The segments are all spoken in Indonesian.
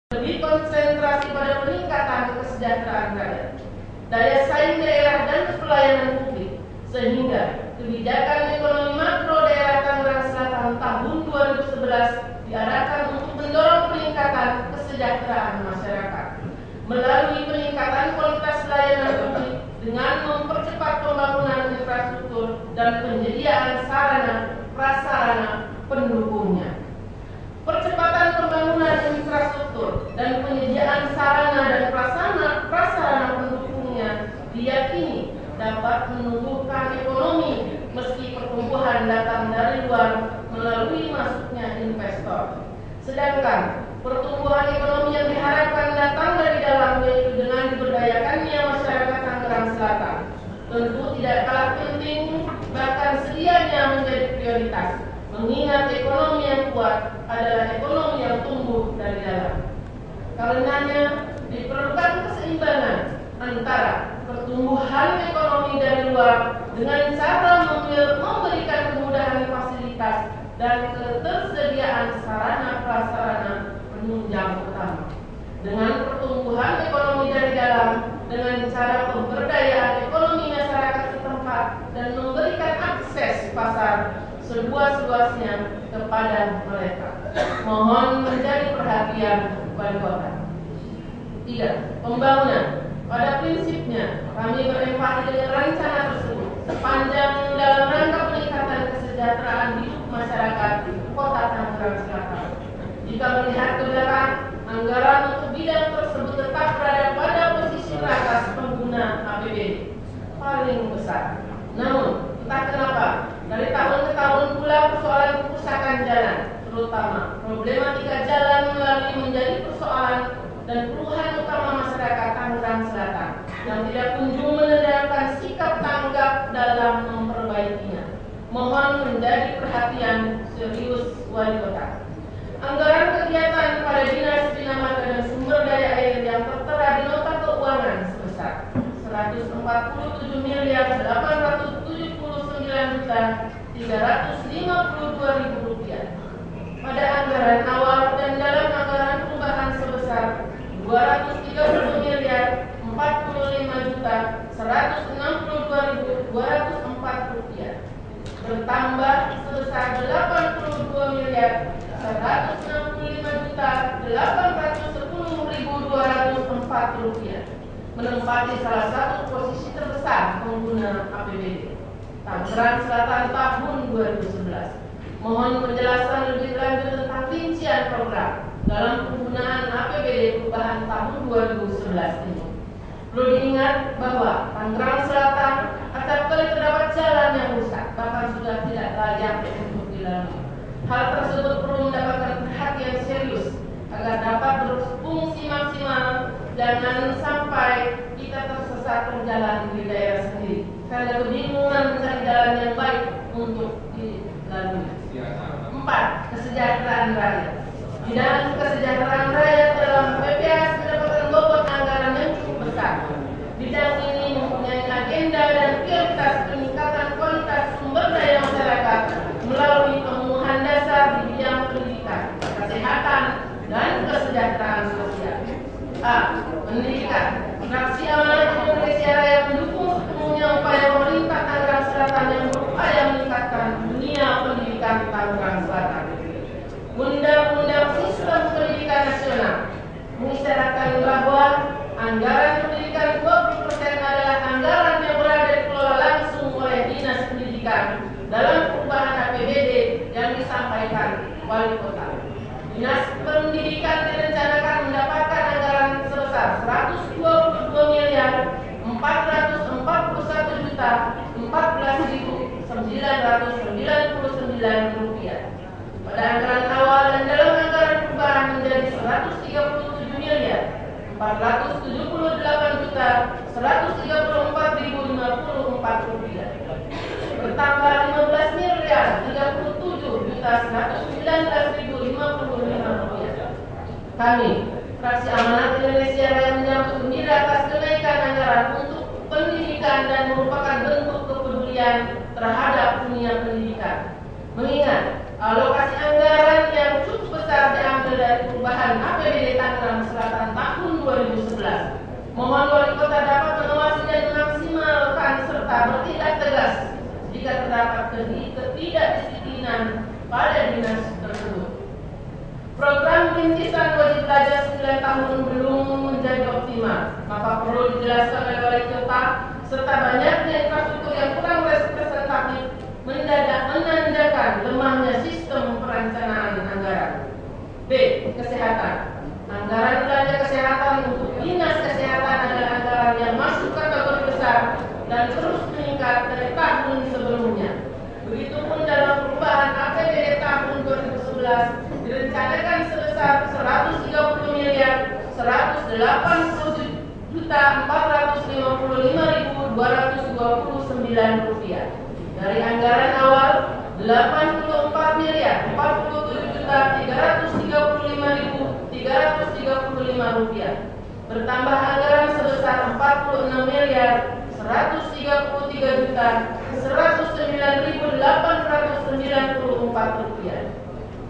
lebih konsentrasi pada peningkatan kesejahteraan rakyat, daya saing daerah dan pelayanan publik, sehingga kebijakan ekonomi makro daerah Tangerang Selatan tahun 2011 diarahkan untuk mendorong peningkatan kesejahteraan masyarakat melalui peningkatan kualitas layanan publik dengan mempercepat pembangunan infrastruktur dan penyediaan sarana prasarana pendukungnya. Percepatan pembangunan infrastruktur dan penyediaan sarana dan prasarana pendukungnya diyakini dapat menumbuhkan ekonomi meski pertumbuhan datang dari luar melalui masuknya investor. Sedangkan pertumbuhan ekonomi yang diharapkan datang dari dalam, yaitu dengan diberdayakannya masyarakat Tangerang Selatan, tentu tidak kalah penting, bahkan sedianya menjadi prioritas, mengingat ekonomi yang kuat adalah ekonomi yang tumbuh dari dalam. Karenanya diperlukan keseimbangan antara pertumbuhan ekonomi dari luar dengan cara memberikan kemudahan fasilitas dan ketersediaan sarana prasarana penunjang utama, dengan pertumbuhan ekonomi dari dalam dengan cara pemberdayaan ekonomi masyarakat setempat dan memberikan akses pasar seluas-luasnya kepada mereka. Mohon menjadi perhatian wali kota. 3. Pembangunan. Pada prinsipnya kami berempati dengan rencana tersebut sepanjang dalam rangka peningkatan kesejahteraan hidup masyarakat Kota Tangerang Selatan. Jika melihat ke belakang, anggaran untuk bidang tersebut tetap berada pada posisi teratas pengguna APBD paling besar. Namun entah kenapa dari tahun ke tahun pula persoalan kerusakan jalan, terutama problematika jalan melalui menjadi persoalan dan keluhan utama masyarakat Tangerang Selatan yang tidak kunjung menunjukkan sikap tanggap dalam memperbaikinya. Mohon menjadi perhatian serius wali kota. Anggaran kegiatan pada Dinas Bina Marga dan Sumber Daya Air yang tertera di nota keuangan sebesar 147.879.352.000 rupiah pada anggaran awal dan dalam anggaran perubahan sebesar 230.045.162.204 rupiah bertambah sebesar 82.165.810.204 rupiah menempati salah satu posisi terbesar pengguna APBD Tangerang Selatan tahun 2011. Mohon penjelasan lebih lanjut tentang rincian program dalam penggunaan APBD perubahan tahun 2011 ini. Perlu diingat bahwa Tangerang Selatan acap kali terdapat jalan yang rusak, bahkan sudah tidak layak untuk dilalui. Hal tersebut perlu mendapatkan perhatian serius agar dapat berfungsi maksimal. Jangan sampai kita tersesat berjalan di daerah sendiri karena kebingungan mencari jalan yang baik untuk dilalui. 4. Kesejahteraan rakyat. Bidang kesejahteraan rakyat dalam PPAS mendapatkan bobot anggaran yang cukup besar. Bidang ini mempunyai agenda dan prioritas peningkatan kualitas sumber daya masyarakat melalui pemenuhan dasar di bidang pendidikan, kesehatan, dan kesejahteraan sosial. A. Pendidikan. Fraksi Amanat Indonesia Raya mendukung sepenuhnya upaya pemerintah Tangerang Selatan yang berupaya meningkatkan dunia pendidikan Tangerang Selatan. Undang-Undang Sistem Pendidikan Nasional mengisyaratkan bahwa anggaran pendidikan 20% adalah anggaran yang berada dikelola langsung oleh Dinas Pendidikan dalam perubahan APBD yang disampaikan wali kota. Dinas Pendidikan direncanakan mendapatkan anggaran sebesar 122.014.999 rupiah pada anggaran awal dan dalam anggaran perubahan menjadi 137.434.054 rupiah bertambah 15.037.119.055 rupiah. Kami Fraksi Amanat Indonesia Raya menyambut gembira atas kenaikan anggaran untuk pendidikan dan merupakan bentuk kepedulian terhadap dunia pendidikan. Mengingat alokasi anggaran yang cukup besar diambil dari perubahan APBD Tangerang Mohon wali kota dapat mengawasi dan memaksimalkan serta bertindak tegas jika terdapat ketidakdisiplinan pada dinas tersebut. Program rintisan wajib belajar 9 tahun belum menjadi optimal, maka perlu dijelaskan oleh wali kota serta banyaknya infrastruktur yang kurang representatif menandakan lemahnya sistem perencanaan anggaran. B. Kesehatan. Anggaran belanja kesehatan untuk dinas kesehatan adalah anggaran yang masuk kategori besar dan terus meningkat dari tahun sebelumnya. Begitupun dalam perubahan APBD tahun 2011 direncanakan sebesar 130 miliar 180.455.229 rupiah. Dari anggaran awal 84 miliar 47.335.335 rupiah. Bertambah anggaran sebesar 46 miliar 139.894 rupiah.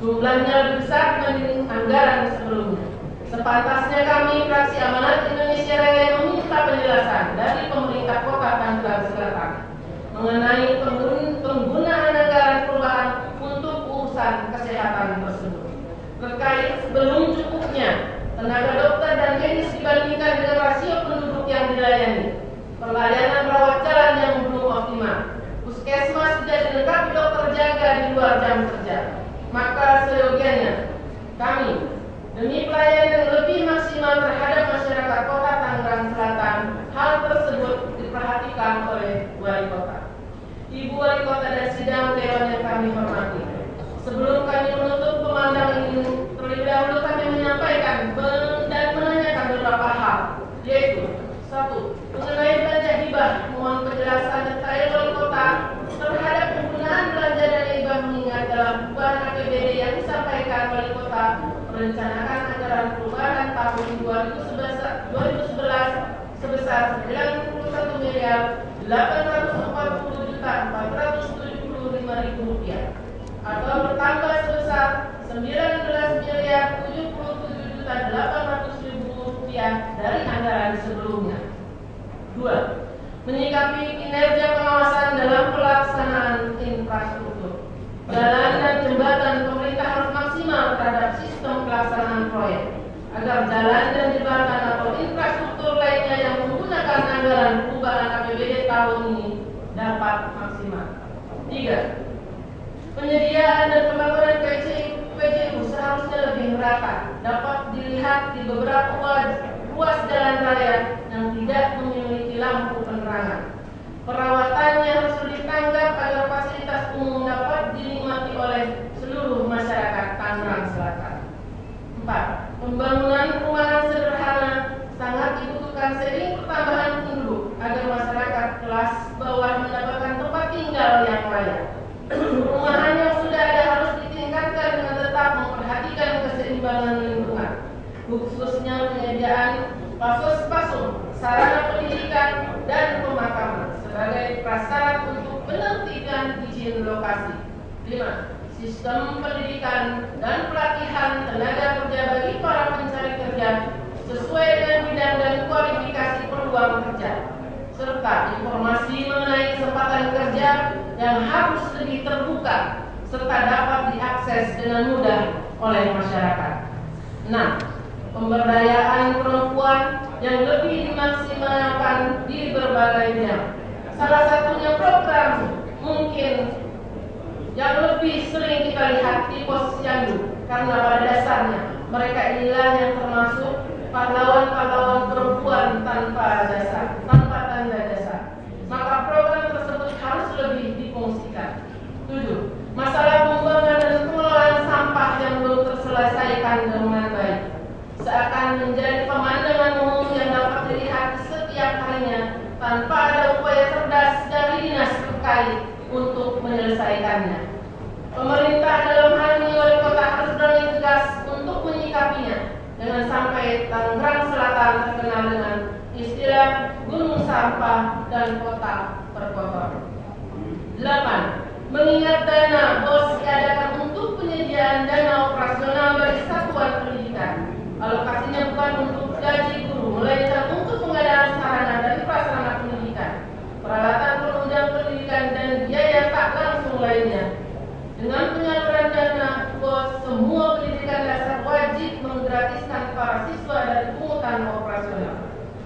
Jumlahnya lebih besar dibanding anggaran sebelumnya. Sepantasnya kami fraksi Amanat Indonesia Raya meminta penjelasan dari pemerintah Kota Tangerang Selatan mengenai penggunaan anggaran perubahan untuk urusan kesehatan tersebut. Terkait belum cukupnya tenaga dokter dan medis dibandingkan dengan rasio penduduk yang dilayani, pelayanan rawat jalan yang belum optimal, puskesmas tidak dilengkapi dokter jaga di luar jam kerja, maka seyogianya kami demi pelayanan yang lebih maksimal terhadap masyarakat Kota Tangerang Selatan, hal tersebut diperhatikan oleh wali kota. Ibu wali kota dan sidang dewan yang kami hormati, sebelum kami menutup pemandang ini, terlebih dahulu kami menyampaikan dan menanyakan beberapa hal, yaitu 1. Mengenai belanja hibah, mohon penjelasan detail wali kota terhadap penggunaan belanja dan hibah, mengingat dalam perubahan APBD yang disampaikan wali kota merencanakan anggaran perubahan tahun 2011 sebesar 91 miliar 840.475.000 rupiah atau bertambah sebesar 19 miliar 77.800.000 rupiah dari anggaran sebelumnya. 2. Menyikapi kinerja pengawasan dalam pelaksanaan infrastruktur. Jalan dan jembatan pemerintah harus maksimal terhadap sistem pelaksanaan proyek agar jalan dan jembatan atau infrastruktur lainnya yang menggunakan anggaran perubahan APBD tahun ini dapat maksimal. 3. Penyediaan dan pembangunan PJU seharusnya lebih merata, dapat dilihat di beberapa ruas jalan raya yang tidak memiliki lampu penerangan. Perawatannya harus ditanggap agar fasilitas umum dapat dinikmati oleh seluruh masyarakat Tangerang Selatan. 4. Pembangunan perumahan sederhana sangat dibutuhkan seiring pertambahan penduduk agar masyarakat kelas bawah mendapatkan tempat tinggal yang layak. Perumahan yang sudah ada harus ditingkatkan dengan tetap memperhatikan keseimbangan lingkungan, khususnya penyediaan pasos-pasum, sarana pendidikan, dan pemakaman sebagai prasyarat untuk penertiban izin lokasi. 5. Sistem pendidikan dan pelatihan tenaga kerja bagi para pencari kerja sesuai dengan bidang dan kualifikasi peluang kerja, serta informasi mengenai kesempatan kerja yang harus lebih terbuka serta dapat diakses dengan mudah oleh masyarakat. 6. Pemberdayaan perempuan yang lebih dimaksimalkan di berbagai bidang. Salah satunya program mungkin yang lebih sering kita lihat di posyandu, karena pada dasarnya mereka inilah yang termasuk pahlawan-pahlawan perempuan tanpa jasa, tanpa tanda jasa. Maka program tersebut harus lebih difungsikan. 7. Masalah pembuangan dan pengelolaan sampah yang belum terselesaikan dengan baik seakan menjadi pemandangan umum yang dapat dilihat setiap harinya tanpa ada upaya cerdas dari dinas terkait untuk menyelesaikannya. Pemerintah dalam hal ini wali kota harus berani tegas untuk menyikapinya, jangan sampai Tangerang Selatan terkenal dengan istilah gunung sampah dan kota terkotor. 8. Mengingat dana BOS diadakan untuk penyediaan dana operasional bagi satuan pendidikan, alokasinya bukan untuk gaji guru, melainkan untuk membebaskan para siswa dari pungutan operasional.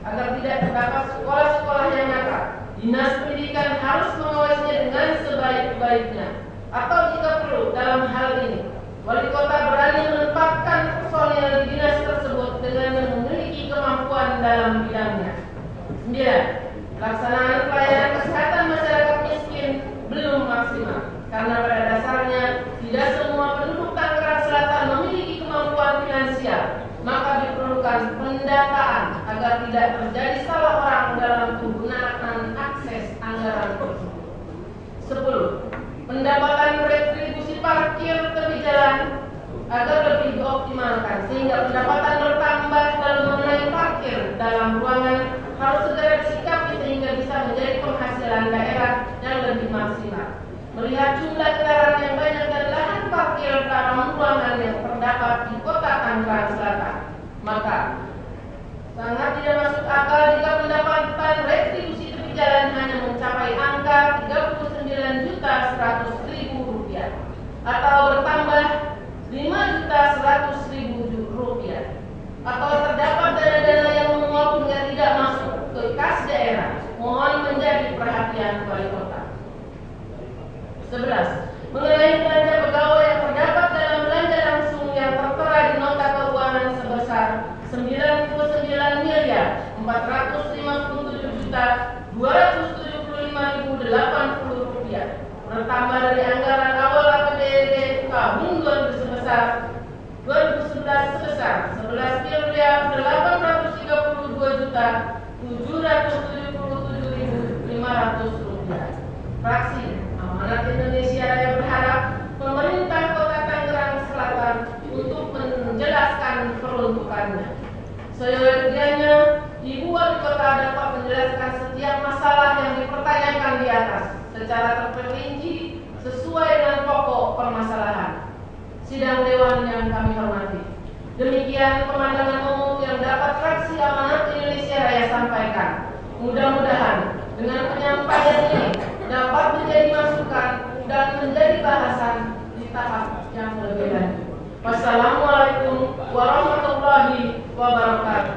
Agar tidak terdapat sekolah-sekolah yang nakal, Dinas Pendidikan harus mengawasinya dengan sebaik-baiknya. Atau jika perlu, dalam hal ini, Wali Kota berani menempatkan personil di dinas tersebut dengan memiliki kemampuan dalam bidangnya. 9. Pelaksanaan pelayanan kesehatan masyarakat miskin belum maksimal, karena pada dasarnya tidak semua penduduk Tangerang Selatan memiliki kemampuan finansial. Maka diperlukan pendataan agar tidak terjadi salah orang dalam penggunaan akses anggaran tersebut. 10. Pendapatan retribusi parkir tepi jalan agar lebih dioptimalkan, sehingga pendapatan bertambah dalam mengenai parkir dalam ruangan harus segera disikapi sehingga bisa menjadi penghasilan daerah yang lebih maksimal. Melihat jumlah kendaraan yang banyak dan lahan parkir dalam ruangan yang terdapat di Kota Tangerang Selatan, maka sangat tidak masuk akal jika pendapatan retribusi tepi jalan hanya mencapai angka Rp39.100.000 atau bertambah Rp5.100.000 atau terdapat dana-dana yang menguap hingga tidak masuk ke kas daerah. Mohon menjadi perhatian Wali Kota. 11. Mengenai belanja pegawai yang terdapat dalam belanja langsung yang tertera di nota keuangan sebesar Rp99.275.080 bertambah dari anggaran awal APBD tahun 2011 sebesar Rp11.832.777.500. Fraksi Amanat Indonesia Raya berharap pemerintah Kota Tangerang Selatan untuk menjelaskan peruntukannya. Seyogianya, Ibu Wali Kota dapat menjelaskan setiap masalah yang dipertanyakan di atas secara terperinci sesuai dengan pokok permasalahan. Sidang Dewan yang kami hormati, demikian pemandangan umum yang dapat fraksi Amanat Indonesia Raya sampaikan. Mudah-mudahan dengan penyampaian ini dapat menjadi masukan dan menjadi bahasan di tahap yang lebih lanjut. Wassalamualaikum warahmatullahi wabarakatuh.